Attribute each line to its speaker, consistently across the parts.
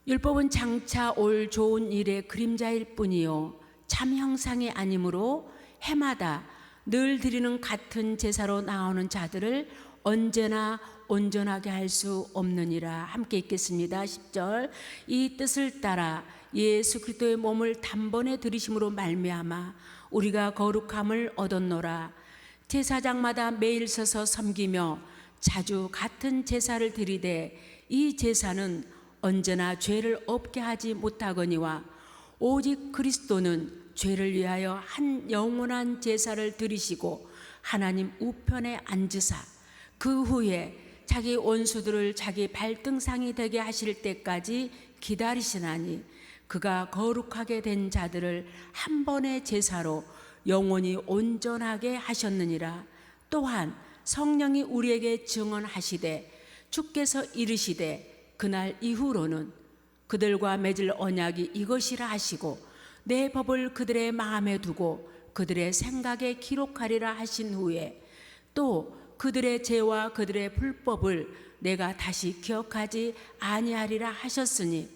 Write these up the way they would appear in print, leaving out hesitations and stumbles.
Speaker 1: 율법은 장차 올 좋은 일의 그림자일 뿐이요 참 형상이 아니므로 해마다 늘 드리는 같은 제사로 나오는 자들을 언제나 온전하게 할 수 없느니라. 함께 읽겠습니다. 10절. 이 뜻을 따라 예수 그리스도의 몸을 단번에 들이심으로 말미암아 우리가 거룩함을 얻었노라. 제사장마다 매일 서서 섬기며 자주 같은 제사를 드리되 이 제사는 언제나 죄를 없게 하지 못하거니와 오직 그리스도는 죄를 위하여 한 영원한 제사를 드리시고 하나님 우편에 앉으사 그 후에 자기 원수들을 자기 발등상이 되게 하실 때까지 기다리시나니 그가 거룩하게 된 자들을 한 번의 제사로 영원히 온전하게 하셨느니라. 또한 성령이 우리에게 증언하시되 주께서 이르시되 그날 이후로는 그들과 맺을 언약이 이것이라 하시고 내 법을 그들의 마음에 두고 그들의 생각에 기록하리라 하신 후에 또 그들의 죄와 그들의 불법을 내가 다시 기억하지 아니하리라 하셨으니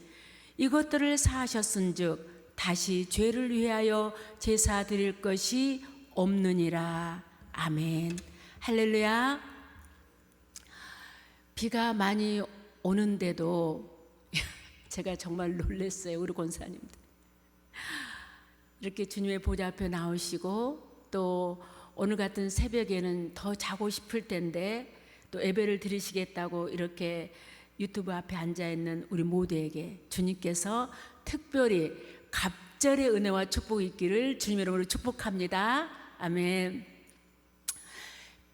Speaker 1: 이것들을 사하셨은즉 다시 죄를 위하여 제사 드릴 것이 없느니라. 아멘. 할렐루야. 비가 많이 오는데도 제가 정말 놀랐어요. 우리 권사님들 이렇게 주님의 보좌 앞에 나오시고 또 오늘 같은 새벽에는 더 자고 싶을 텐데 또 예배를 드리시겠다고 이렇게 유튜브 앞에 앉아있는 우리 모두에게 주님께서 특별히 갑절의 은혜와 축복이 있기를 주님의 이름으로 축복합니다. 아멘.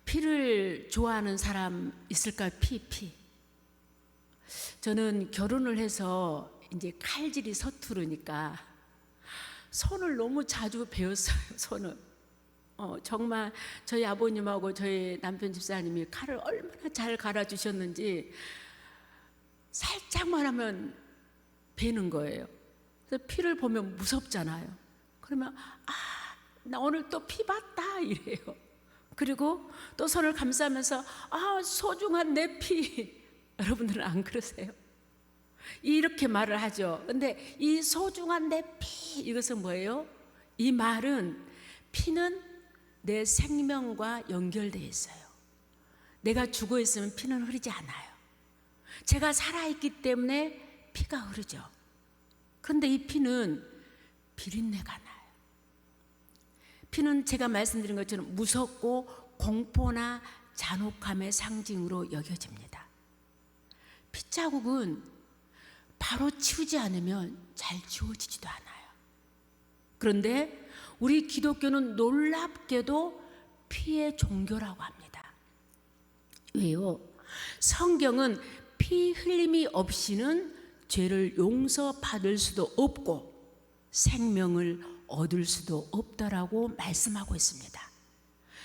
Speaker 1: 피를 좋아하는 사람 있을까요? 피. 저는 결혼을 해서 이제 칼질이 서투르니까 손을 너무 자주 베었어요. 손을. 정말 저희 아버님하고 저희 남편 집사님이 칼을 얼마나 잘 갈아주셨는지 살짝만 하면 베는 거예요. 그래서 피를 보면 무섭잖아요. 그러면 나 오늘 또 피 봤다 이래요. 그리고 또 손을 감싸면서 소중한 내 피. 여러분들은 안 그러세요? 이렇게 말을 하죠. 근데 이 소중한 내 피, 이것은 뭐예요? 이 말은 피는 내 생명과 연결되어 있어요. 내가 죽어 있으면 피는 흐르지 않아요. 제가 살아있기 때문에 피가 흐르죠. 그런데 이 피는 비린내가 나요. 피는 제가 말씀드린 것처럼 무섭고 공포나 잔혹함의 상징으로 여겨집니다. 피자국은 바로 치우지 않으면 잘 지워지지도 않아요. 그런데 우리 기독교는 놀랍게도 피의 종교라고 합니다. 왜요? 성경은 피 흘림이 없이는 죄를 용서받을 수도 없고 생명을 얻을 수도 없다라고 말씀하고 있습니다.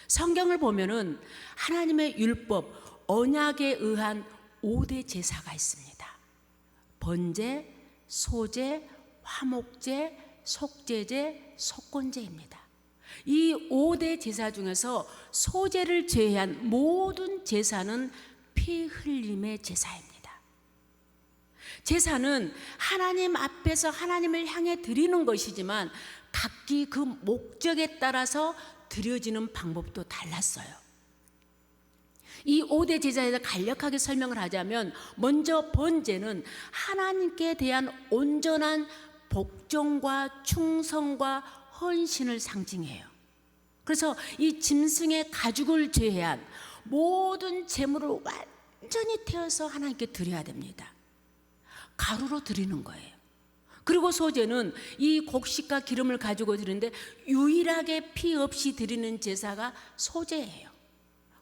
Speaker 1: 성경을 보면은 하나님의 율법, 언약에 의한 5대 제사가 있습니다. 번제, 소제, 화목제, 속죄제, 속건제입니다. 이 5대 제사 중에서 소제를 제외한 모든 제사는 피 흘림의 제사입니다. 제사는 하나님 앞에서 하나님을 향해 드리는 것이지만 각기 그 목적에 따라서 드려지는 방법도 달랐어요. 이 5대 제사에서 간략하게 설명을 하자면 먼저 번제는 하나님께 대한 온전한 복종과 충성과 헌신을 상징해요. 그래서 이 짐승의 가죽을 제외한 모든 제물을 완전히 태워서 하나님께 드려야 됩니다. 가루로 드리는 거예요. 그리고 소제는 이 곡식과 기름을 가지고 드리는데 유일하게 피 없이 드리는 제사가 소제예요.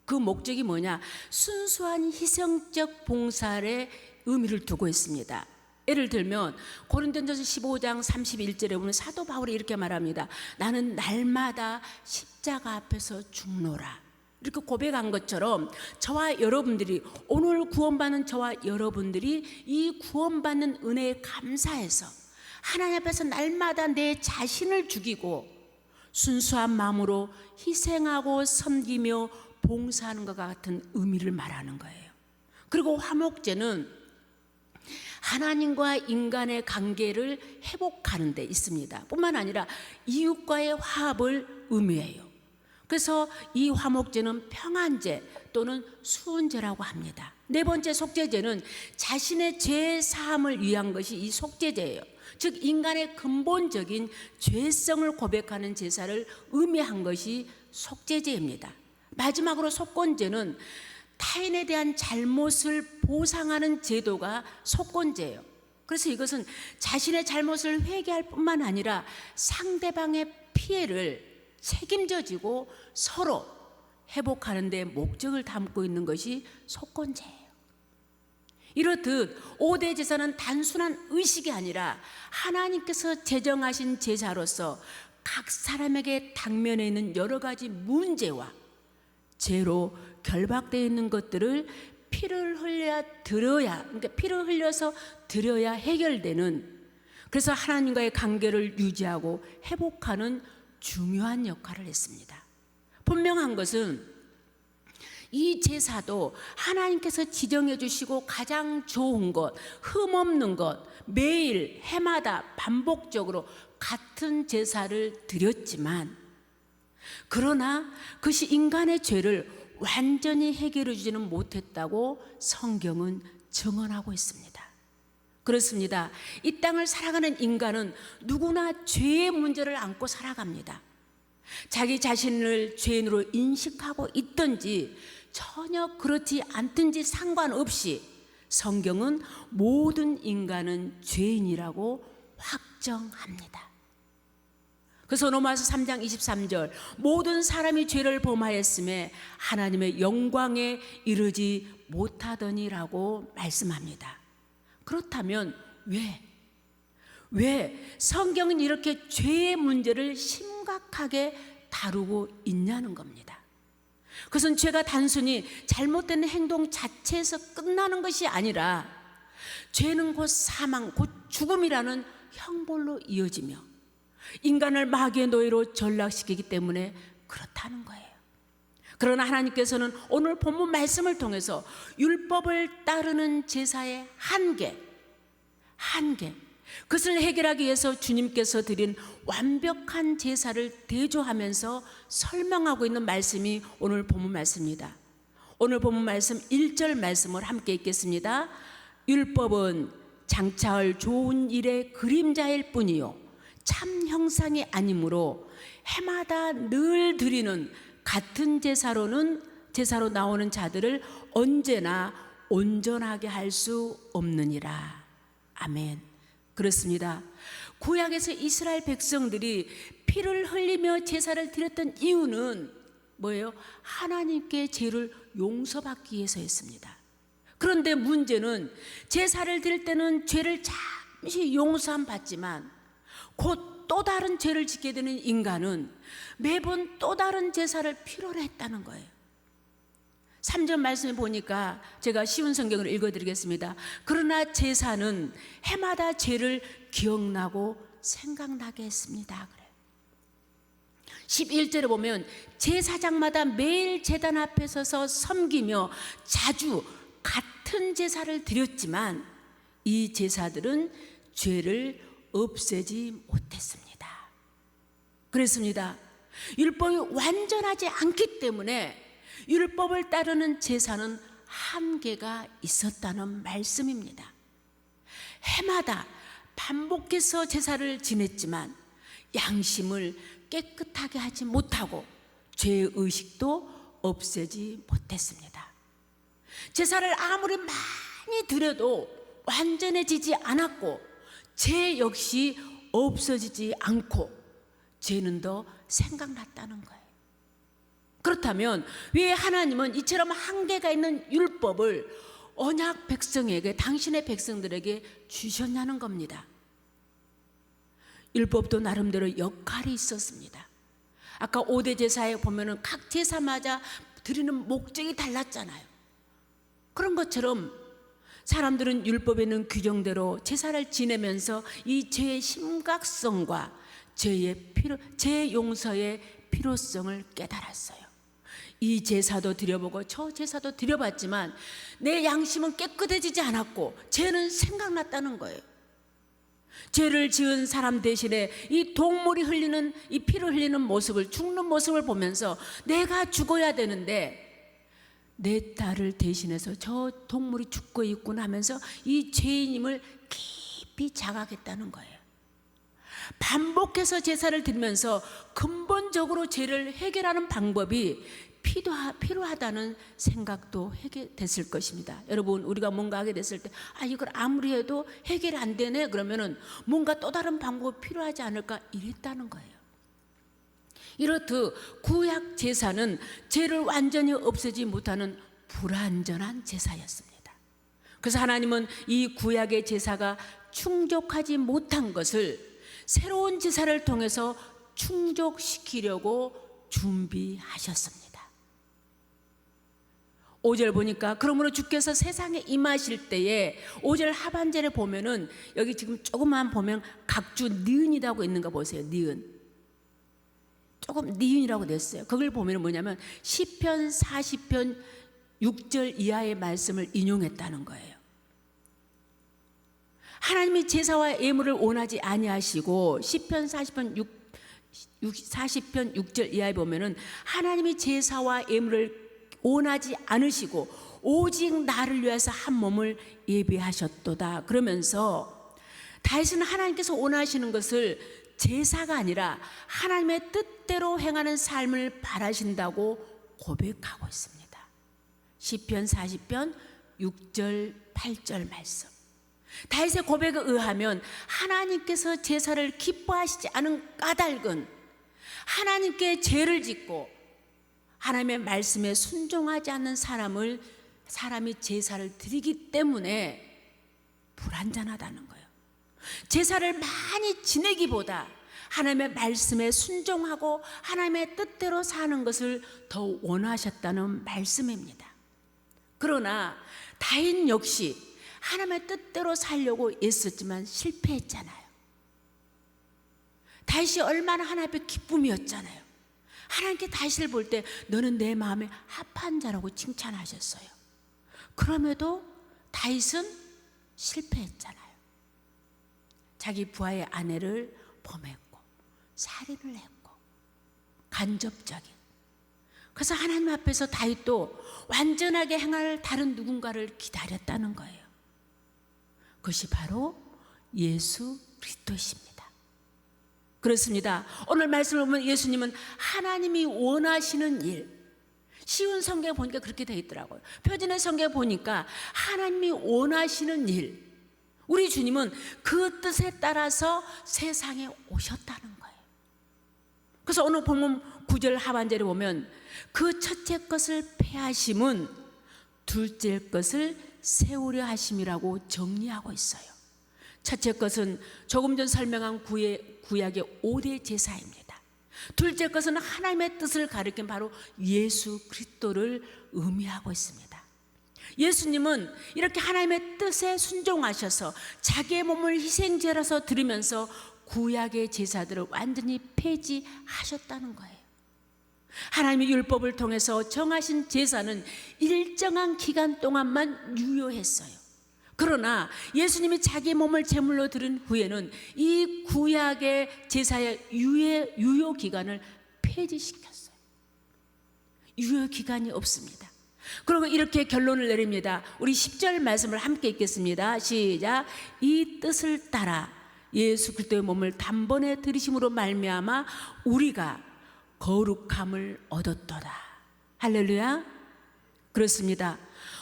Speaker 1: 그 목적이 뭐냐? 순수한 희생적 봉사의 의미를 두고 있습니다. 예를 들면 고린도전서 15장 31절에 보면 사도 바울이 이렇게 말합니다. 나는 날마다 십자가 앞에서 죽노라. 이렇게 고백한 것처럼 저와 여러분들이 오늘 구원받는 저와 여러분들이 이 구원받는 은혜에 감사해서 하나님 앞에서 날마다 내 자신을 죽이고 순수한 마음으로 희생하고 섬기며 봉사하는 것과 같은 의미를 말하는 거예요. 그리고 화목제는 하나님과 인간의 관계를 회복하는 데 있습니다. 뿐만 아니라 이웃과의 화합을 의미해요. 그래서 이 화목제는 평안제 또는 수은제라고 합니다. 네 번째 속죄제는 자신의 죄 사함을 위한 것이 이 속죄제예요. 즉 인간의 근본적인 죄성을 고백하는 제사를 의미한 것이 속죄제입니다. 마지막으로 속건제는 타인에 대한 잘못을 보상하는 제도가 속건제예요. 그래서 이것은 자신의 잘못을 회개할 뿐만 아니라 상대방의 피해를 책임져 지고 서로 회복하는 데 목적을 담고 있는 것이 속건제예요. 이렇듯 5대 제사는 단순한 의식이 아니라 하나님께서 제정하신 제사로서 각 사람에게 당면에 있는 여러 가지 문제와 죄로 결박되어 있는 것들을 피를 흘려서 드려야 해결되는, 그래서 하나님과의 관계를 유지하고 회복하는 중요한 역할을 했습니다. 분명한 것은 이 제사도 하나님께서 지정해 주시고 가장 좋은 것, 흠없는 것, 매일 해마다 반복적으로 같은 제사를 드렸지만, 그러나 그것이 인간의 죄를 완전히 해결해 주지는 못했다고 성경은 증언하고 있습니다. 그렇습니다. 이 땅을 살아가는 인간은 누구나 죄의 문제를 안고 살아갑니다. 자기 자신을 죄인으로 인식하고 있든지 전혀 그렇지 않든지 상관없이 성경은 모든 인간은 죄인이라고 확정합니다. 그래서 로마서 3장 23절 모든 사람이 죄를 범하였음에 하나님의 영광에 이르지 못하더니라고 말씀합니다. 그렇다면 왜 성경은 이렇게 죄의 문제를 심각하게 다루고 있냐는 겁니다. 그것은 죄가 단순히 잘못된 행동 자체에서 끝나는 것이 아니라 죄는 곧 사망, 곧 죽음이라는 형벌로 이어지며 인간을 마귀의 노예로 전락시키기 때문에 그렇다는 거예요. 그러나 하나님께서는 오늘 본문 말씀을 통해서 율법을 따르는 제사의 한계, 그것을 해결하기 위해서 주님께서 드린 완벽한 제사를 대조하면서 설명하고 있는 말씀이 오늘 본문 말씀입니다. 오늘 본문 말씀 1절 말씀을 함께 읽겠습니다. 율법은 장차할 좋은 일의 그림자일 뿐이요 참 형상이 아니므로 해마다 늘 드리는 같은 제사로 나오는 자들을 언제나 온전하게 할 수 없느니라. 아멘. 그렇습니다. 구약에서 이스라엘 백성들이 피를 흘리며 제사를 드렸던 이유는 뭐예요? 하나님께 죄를 용서받기 위해서였습니다. 그런데 문제는 제사를 드릴 때는 죄를 잠시 용서함 받지만 곧 또 다른 죄를 짓게 되는 인간은 매번 또 다른 제사를 필요로 했다는 거예요. 3절 말씀에 보니까 제가 쉬운 성경을 읽어드리겠습니다. 그러나 제사는 해마다 죄를 기억나고 생각나게 했습니다. 그래요. 11절에 보면 제사장마다 매일 제단 앞에 서서 섬기며 자주 같은 제사를 드렸지만 이 제사들은 죄를 없애지 못했습니다. 그렇습니다. 율법이 완전하지 않기 때문에 율법을 따르는 제사는 한계가 있었다는 말씀입니다. 해마다 반복해서 제사를 지냈지만 양심을 깨끗하게 하지 못하고 죄의식도 없애지 못했습니다. 제사를 아무리 많이 드려도 완전해지지 않았고 죄 역시 없어지지 않고 죄는 더 생각났다는 거예요. 그렇다면 왜 하나님은 이처럼 한계가 있는 율법을 언약 백성에게, 당신의 백성들에게 주셨냐는 겁니다. 율법도 나름대로 역할이 있었습니다. 아까 5대 제사에 보면은 각 제사마다 드리는 목적이 달랐잖아요. 그런 것처럼 사람들은 율법에 있는 규정대로 제사를 지내면서 이 죄의 심각성과 죄 용서의 필요성을 깨달았어요. 이 제사도 드려보고 저 제사도 드려봤지만 내 양심은 깨끗해지지 않았고 죄는 생각났다는 거예요. 죄를 지은 사람 대신에 이 동물이 흘리는, 이 피를 흘리는 모습을, 죽는 모습을 보면서 내가 죽어야 되는데 내 딸을 대신해서 저 동물이 죽고 있구나 하면서 이 죄인임을 깊이 자각했다는 거예요. 반복해서 제사를 드리면서 근본적으로 죄를 해결하는 방법이 필요하다는 생각도 해결됐을 것입니다. 여러분, 우리가 뭔가 하게 됐을 때 이걸 아무리 해도 해결이 안 되네 그러면은 뭔가 또 다른 방법이 필요하지 않을까 이랬다는 거예요. 이렇듯 구약 제사는 죄를 완전히 없애지 못하는 불완전한 제사였습니다. 그래서 하나님은 이 구약의 제사가 충족하지 못한 것을 새로운 제사를 통해서 충족시키려고 준비하셨습니다. 5절 보니까 그러므로 주께서 세상에 임하실 때에 5절 하반절에 보면은 여기 지금 조금만 보면 각주 니은이라고 있는 거 보세요. 니은. 조금 니은이라고 됐어요. 그걸 보면 뭐냐면 시편 40편 6절 이하의 말씀을 인용했다는 거예요. 하나님이 제사와 예물을 원하지 아니하시고 시편 40편 6절 이하에 보면은 하나님이 제사와 예물을 원하지 않으시고 오직 나를 위해서 한 몸을 예비하셨도다. 그러면서 다윗은 하나님께서 원하시는 것을 제사가 아니라 하나님의 뜻대로 행하는 삶을 바라신다고 고백하고 있습니다. 시편 40편 6절 8절 말씀. 다윗의 고백에 의하면 하나님께서 제사를 기뻐하시지 않은 까닭은 하나님께 죄를 짓고 하나님의 말씀에 순종하지 않는 사람이 제사를 드리기 때문에 불완전하다는 거예요. 제사를 많이 지내기보다 하나님의 말씀에 순종하고 하나님의 뜻대로 사는 것을 더 원하셨다는 말씀입니다. 그러나 다윗 역시 하나님의 뜻대로 살려고 애썼지만 실패했잖아요. 다윗이 얼마나 하나님 앞에 기쁨이었잖아요. 하나님께 다윗을 볼 때 너는 내 마음에 합한 자라고 칭찬하셨어요. 그럼에도 다윗은 실패했잖아요. 자기 부하의 아내를 범했고 살인을 했고 간접적인. 그래서 하나님 앞에서 다윗도 완전하게 행할 다른 누군가를 기다렸다는 거예요. 그것이 바로 예수 그리스도이십니다. 그렇습니다. 오늘 말씀을 보면 예수님은 하나님이 원하시는 일, 쉬운 성경에 보니까 그렇게 되어 있더라고요. 표준의 성경에 보니까 하나님이 원하시는 일, 우리 주님은 그 뜻에 따라서 세상에 오셨다는 거예요. 그래서 오늘 본문 9절 하반절에 보면 그 첫째 것을 폐하심은 둘째 것을 세우려 하심이라고 정리하고 있어요. 첫째 것은 조금 전 설명한 구약의 5대 제사입니다. 둘째 것은 하나님의 뜻을 가리킨 바로 예수 그리스도를 의미하고 있습니다. 예수님은 이렇게 하나님의 뜻에 순종하셔서 자기의 몸을 희생제로서 드리면서 구약의 제사들을 완전히 폐지하셨다는 거예요. 하나님의 율법을 통해서 정하신 제사는 일정한 기간 동안만 유효했어요. 그러나 예수님이 자기 몸을 제물로 드린 후에는 이 구약의 제사의 유효 기간을 폐지시켰어요. 유효 기간이 없습니다. 그리고 이렇게 결론을 내립니다. 우리 10절 말씀을 함께 읽겠습니다. 시작. 이 뜻을 따라 예수 그리스도의 몸을 단번에 들이심으로 말미암아 우리가 거룩함을 얻었도다. 할렐루야. 그렇습니다.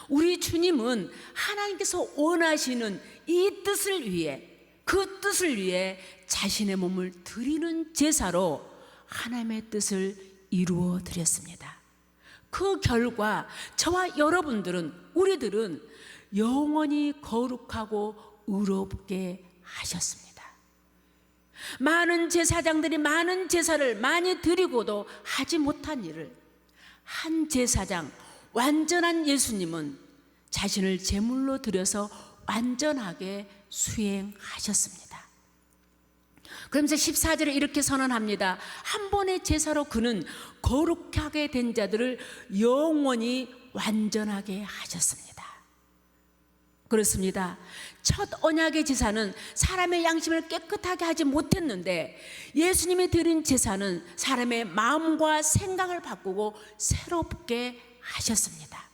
Speaker 1: 우리 주님은 하나님께서 원하시는 이 뜻을 위해, 그 뜻을 위해 자신의 몸을 드리는 제사로 하나님의 뜻을 이루어 드렸습니다. 그 결과 저와 여러분들은, 우리들은 영원히 거룩하고 의롭게 하셨습니다. 많은 제사장들이 많은 제사를 많이 드리고도 하지 못한 일을 한 제사장, 완전한 예수님은 자신을 제물로 드려서 완전하게 수행하셨습니다. 그러면서 14절에 이렇게 선언합니다. 한 번의 제사로 그는 거룩하게 된 자들을 영원히 완전하게 하셨습니다. 그렇습니다. 첫 언약의 제사는 사람의 양심을 깨끗하게 하지 못했는데, 예수님이 드린 제사는 사람의 마음과 생각을 바꾸고 새롭게 하셨습니다.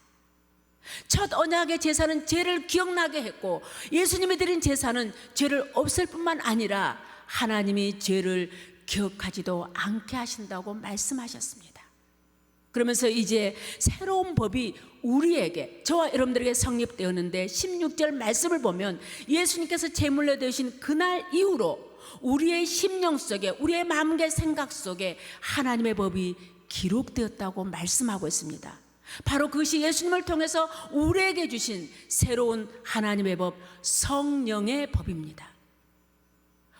Speaker 1: 첫 언약의 제사는 죄를 기억나게 했고, 예수님이 드린 제사는 죄를 없앨 뿐만 아니라 하나님이 죄를 기억하지도 않게 하신다고 말씀하셨습니다. 그러면서 이제 새로운 법이 우리에게, 저와 여러분들에게 성립되었는데, 16절 말씀을 보면 예수님께서 제물로 되신 그날 이후로 우리의 심령 속에, 우리의 마음과 생각 속에 하나님의 법이 기록되었다고 말씀하고 있습니다. 바로 그것이 예수님을 통해서 우리에게 주신 새로운 하나님의 법, 성령의 법입니다.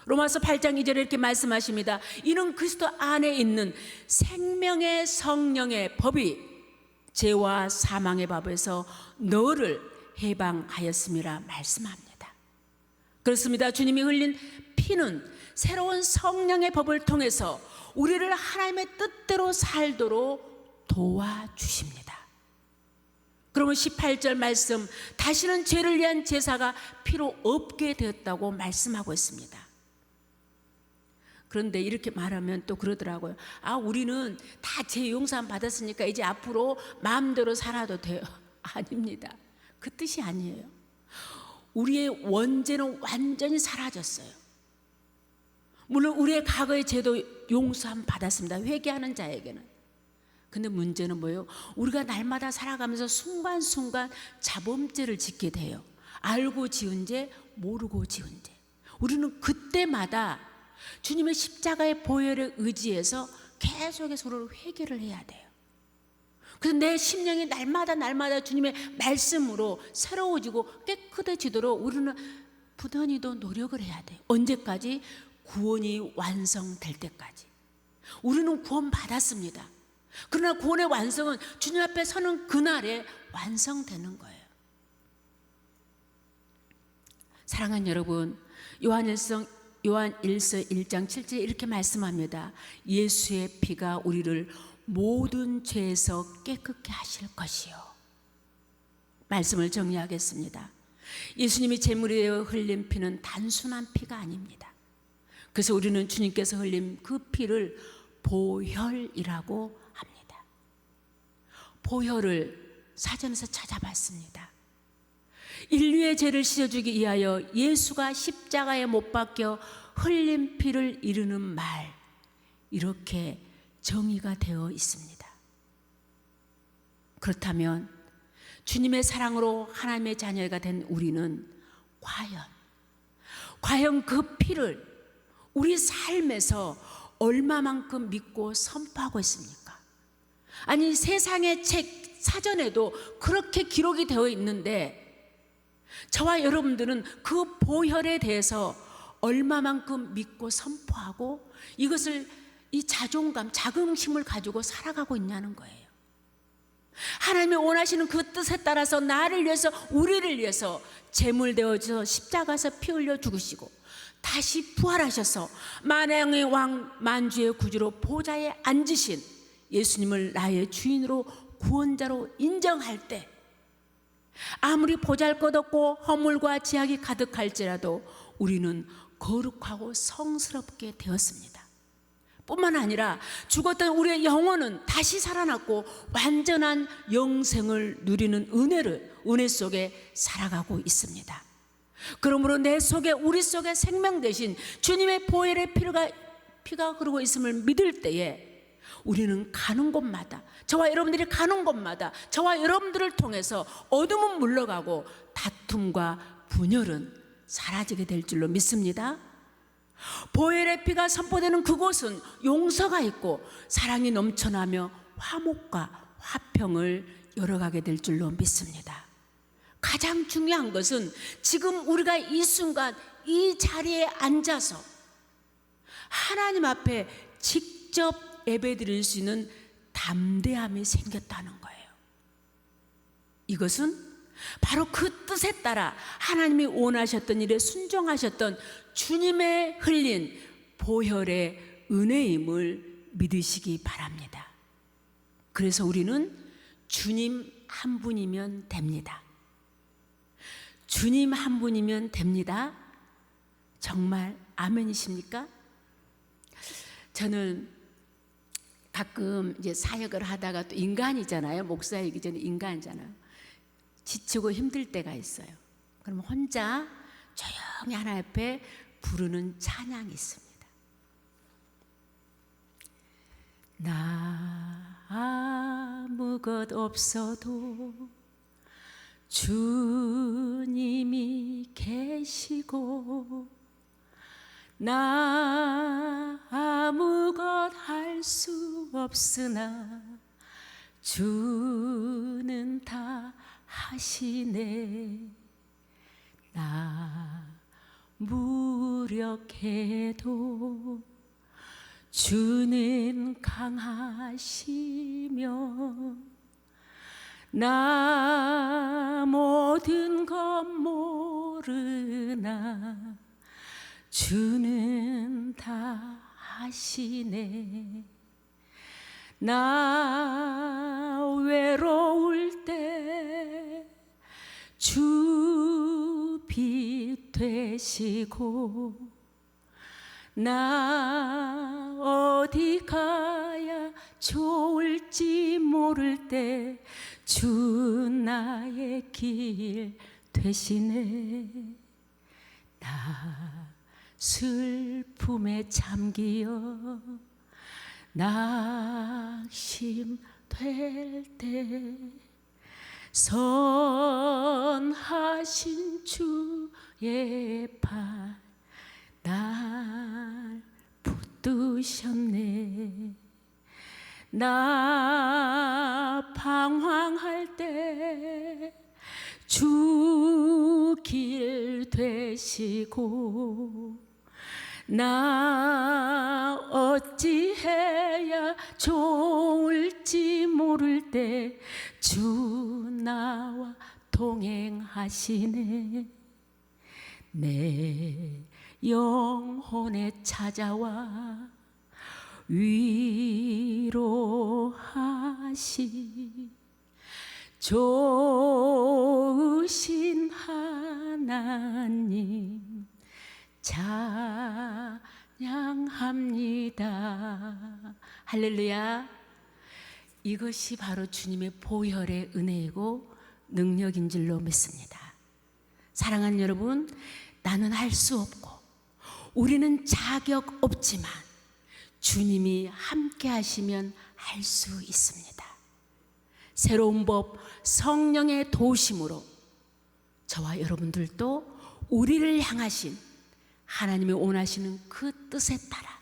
Speaker 1: 로마서 8장 2절에 이렇게 말씀하십니다. 이는 그리스도 안에 있는 생명의 성령의 법이 죄와 사망의 법에서 너를 해방하였음이라 말씀합니다. 그렇습니다. 주님이 흘린 피는 새로운 성령의 법을 통해서 우리를 하나님의 뜻대로 살도록 도와주십니다. 그러면 18절 말씀, 다시는 죄를 위한 제사가 필요 없게 되었다고 말씀하고 있습니다. 그런데 이렇게 말하면 또 그러더라고요. 우리는 다 죄 용서 받았으니까 이제 앞으로 마음대로 살아도 돼요. 아닙니다. 그 뜻이 아니에요. 우리의 원죄는 완전히 사라졌어요. 물론 우리의 과거의 죄도 용서함 받았습니다. 회개하는 자에게는. 근데 문제는 뭐예요? 우리가 날마다 살아가면서 순간순간 자범죄를 짓게 돼요. 알고 지은 죄, 모르고 지은 죄. 우리는 그때마다 주님의 십자가의 보혈에 의지해서 계속해서 서로 회개를 해야 돼요. 그래서 내 심령이 날마다 주님의 말씀으로 새로워지고 깨끗해지도록 우리는 부단히도 노력을 해야 돼요. 언제까지? 구원이 완성될 때까지. 우리는 구원 받았습니다. 그러나 구원의 완성은 주님 앞에 서는 그날에 완성되는 거예요. 사랑하는 여러분, 요한일서 1장 7절에 이렇게 말씀합니다. 예수의 피가 우리를 모든 죄에서 깨끗게 하실 것이요. 말씀을 정리하겠습니다. 예수님이 제물이 되어 흘린 피는 단순한 피가 아닙니다. 그래서 우리는 주님께서 흘린 그 피를 보혈이라고 합니다. 보혈을 사전에서 찾아봤습니다. 인류의 죄를 씻어주기 위하여 예수가 십자가에 못 박혀 흘린 피를 이르는 말, 이렇게 정의가 되어 있습니다. 그렇다면 주님의 사랑으로 하나님의 자녀가 된 우리는 과연 그 피를 우리 삶에서 얼마만큼 믿고 선포하고 있습니까? 아니, 세상의 책 사전에도 그렇게 기록이 되어 있는데 저와 여러분들은 그 보혈에 대해서 얼마만큼 믿고 선포하고 이것을 이 자긍심을 가지고 살아가고 있냐는 거예요. 하나님이 원하시는 그 뜻에 따라서 나를 위해서, 우리를 위해서 제물 되어서 십자가에서 피 흘려 죽으시고 다시 부활하셔서 만왕의 왕, 만주의 구주로 보좌에 앉으신 예수님을 나의 주인으로 구원자로 인정할 때, 아무리 보잘것없고 허물과 제약이 가득할지라도 우리는 거룩하고 성스럽게 되었습니다. 뿐만 아니라 죽었던 우리의 영혼은 다시 살아났고 완전한 영생을 누리는 은혜 속에 살아가고 있습니다. 그러므로 내 속에, 우리 속에 생명 되신 주님의 보혈의 피가 흐르고 있음을 믿을 때에 우리는 가는 곳마다, 저와 여러분들이 가는 곳마다 저와 여러분들을 통해서 어둠은 물러가고 다툼과 분열은 사라지게 될 줄로 믿습니다. 보혈의 피가 선포되는 그곳은 용서가 있고 사랑이 넘쳐나며 화목과 화평을 열어가게 될 줄로 믿습니다. 가장 중요한 것은 지금 우리가 이 순간 이 자리에 앉아서 하나님 앞에 직접 예배드릴 수 있는 담대함이 생겼다는 거예요. 이것은 바로 그 뜻에 따라 하나님이 원하셨던 일에 순종하셨던 주님의 흘린 보혈의 은혜임을 믿으시기 바랍니다. 그래서 우리는 주님 한 분이면 됩니다. 주님 한 분이면 됩니다. 정말 아멘이십니까? 저는 가끔 이제 사역을 하다가 또 인간이잖아요. 목사이기 전에 인간이잖아요. 지치고 힘들 때가 있어요. 그럼 혼자 조용히 하나님 앞에 부르는 찬양이 있습니다. 나 아무것 없어도 주님이 계시고, 나 아무것 할 수 없으나 주는 다 하시네. 나 무력해도 주는 강하시며, 나 모든 것 모르나 주는 다 하시네. 나 외로울 때 주 빛 되시고, 나 어디 가야 좋을지 모를 때 주 나의 길 되시네. 나 슬픔에 잠기어 낙심될 때 선하신 주의 팔 날 붙드셨네. 나 방황할 때 주 길 되시고, 나 어찌해야 좋을지 모를 때 주 나와 동행하시네. 내 영혼에 찾아와 위로하시 좋으신 하나님 찬양합니다. 할렐루야. 이것이 바로 주님의 보혈의 은혜이고 능력인 줄로 믿습니다. 사랑하는 여러분, 나는 할 수 없고 우리는 자격 없지만 주님이 함께 하시면 할 수 있습니다. 새로운 법 성령의 도우심으로 저와 여러분들도 우리를 향하신 하나님이 원하시는 그 뜻에 따라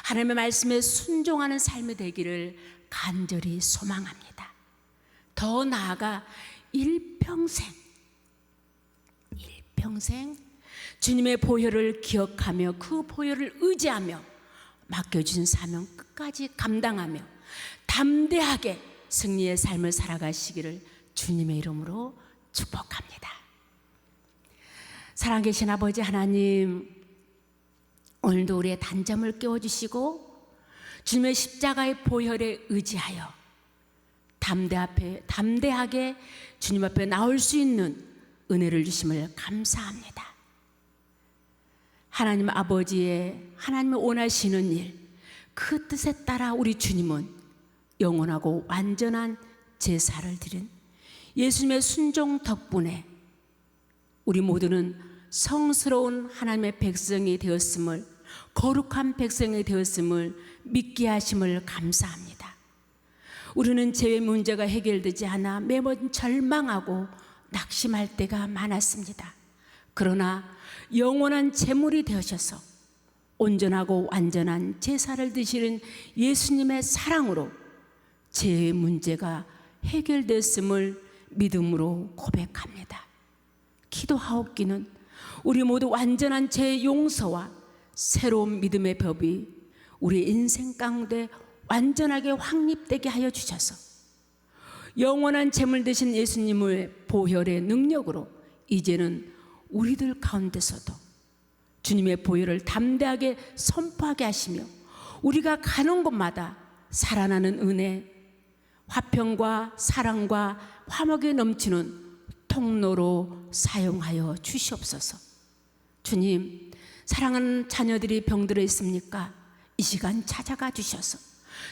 Speaker 1: 하나님의 말씀에 순종하는 삶이 되기를 간절히 소망합니다. 더 나아가 일평생 주님의 보혈을 기억하며 그 보혈을 의지하며 맡겨주신 사명 끝까지 감당하며 담대하게 승리의 삶을 살아가시기를 주님의 이름으로 축복합니다. 살아계신 아버지 하나님, 오늘도 우리의 단점을 깨워주시고 주님의 십자가의 보혈에 의지하여 담대하게 주님 앞에 나올 수 있는 은혜를 주심을 감사합니다. 하나님 아버지의 하나님이 원하시는 일, 그 뜻에 따라 우리 주님은 영원하고 완전한 제사를 드린 예수님의 순종 덕분에 우리 모두는 성스러운 하나님의 백성이 되었음을, 거룩한 백성이 되었음을 믿게 하심을 감사합니다. 우리는 죄의 문제가 해결되지 않아 매번 절망하고 낙심할 때가 많았습니다. 그러나 영원한 제물이 되셔서 온전하고 완전한 제사를 드시는 예수님의 사랑으로 죄의 문제가 해결됐음을 믿음으로 고백합니다. 기도하옵기는 우리 모두 완전한 죄의 용서와 새로운 믿음의 법이 우리 인생 가운데 완전하게 확립되게 하여 주셔서 영원한 제물 되신 예수님의 보혈의 능력으로 이제는 우리들 가운데서도 주님의 보혈을 담대하게 선포하게 하시며 우리가 가는 곳마다 살아나는 은혜, 화평과 사랑과 화목이 넘치는 통로로 사용하여 주시옵소서. 주님, 사랑하는 자녀들이 병들어 있습니까? 이 시간 찾아가 주셔서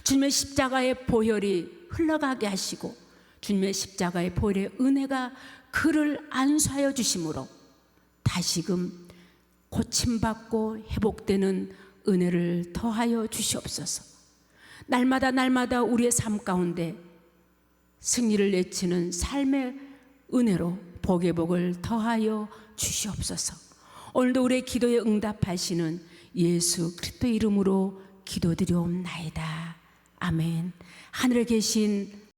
Speaker 1: 주님의 십자가의 보혈이 흘러가게 하시고 주님의 십자가의 보혈의 은혜가 그를 안수하여 주심으로 다시금 고침받고 회복되는 은혜를 더하여 주시옵소서. 날마다 우리의 삶 가운데 승리를 내치는 삶의 은혜로 복의 복을 더하여 주시옵소서. 오늘도 우리의 기도에 응답하시는 예수 그리스도 이름으로 기도드리옵나이다. 아멘. 하늘에 계신